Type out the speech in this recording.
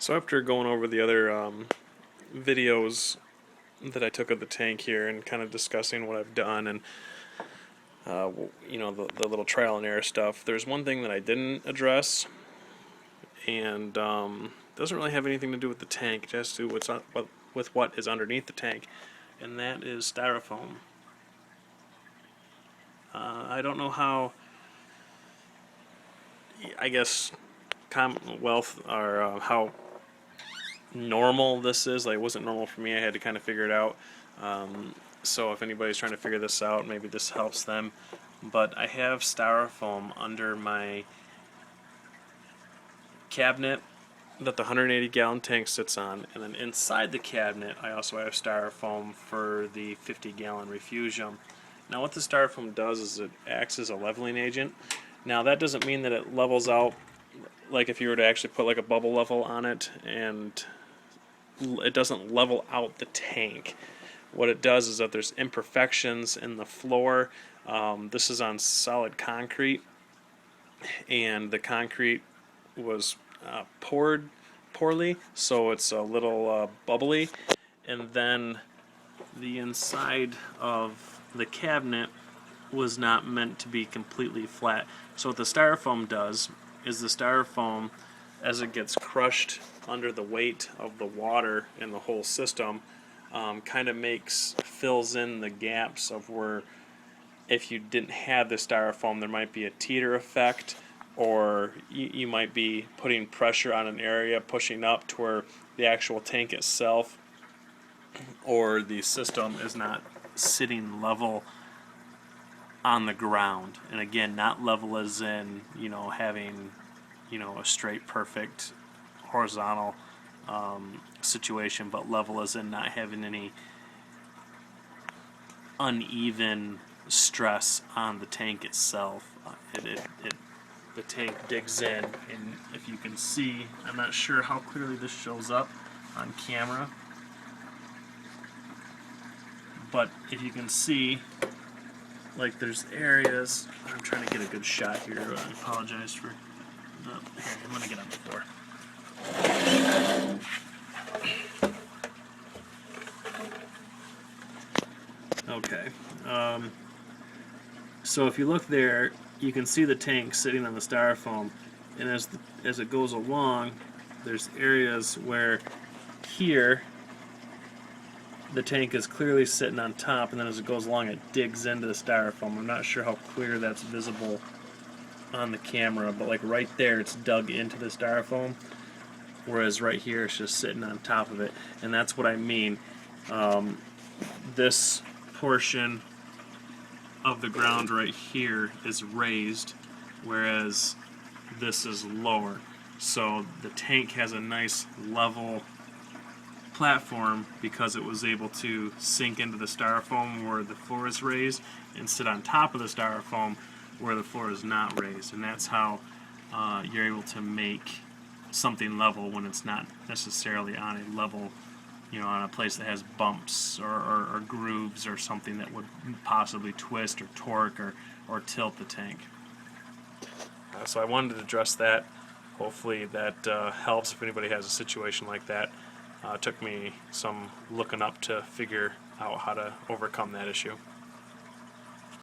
So after going over the other videos that I took of the tank here and kind of discussing what I've done and the little trial and error stuff, there's one thing that I didn't address, and doesn't really have anything to do with the tank, just to with what is underneath the tank, and that is styrofoam. I don't know how, I guess, Commonwealth or how normal this is. Like, it wasn't normal for me. I had to kind of figure it out. So if anybody's trying to figure this out, maybe this helps them. But I have styrofoam under my cabinet that the 180-gallon tank sits on, and then inside the cabinet I also have styrofoam for the 50-gallon refugium. Now what the styrofoam does is it acts as a leveling agent. Now that doesn't mean that it levels out, like if you were to actually put like a bubble level on it, and it doesn't level out the tank. What it does is that there's imperfections in the floor. This is on solid concrete, and the concrete was poured poorly, so it's a little bubbly, and then the inside of the cabinet was not meant to be completely flat. So what the styrofoam does is the styrofoam, as it gets crushed under the weight of the water in the whole system, kind of fills in the gaps of where, if you didn't have the styrofoam, there might be a teeter effect, or you might be putting pressure on an area, pushing up to where the actual tank itself or the system is not sitting level on the ground. And again, not level as in, having, a straight, perfect, horizontal situation, but level as in not having any uneven stress on the tank itself. The tank digs in, and if you can see, I'm not sure how clearly this shows up on camera, but if you can see, like, there's areas. I'm trying to get a good shot here. I apologize for. Here, I'm going to get on the floor. Okay. So if you look there, you can see the tank sitting on the styrofoam, and as it goes along, there's areas where here the tank is clearly sitting on top, and then as it goes along it digs into the styrofoam. I'm not sure how clear that's visible on the camera, but like right there it's dug into the styrofoam, whereas right here it's just sitting on top of it. And that's what I mean. This portion of the ground right here is raised, whereas this is lower. So the tank has a nice level platform because it was able to sink into the styrofoam where the floor is raised and sit on top of the styrofoam where the floor is not raised. And that's how you're able to make something level when it's not necessarily on a level, on a place that has bumps or grooves or something that would possibly twist or torque or tilt the tank. So I wanted to address that. Hopefully that helps if anybody has a situation like that. It took me some looking up to figure out how to overcome that issue.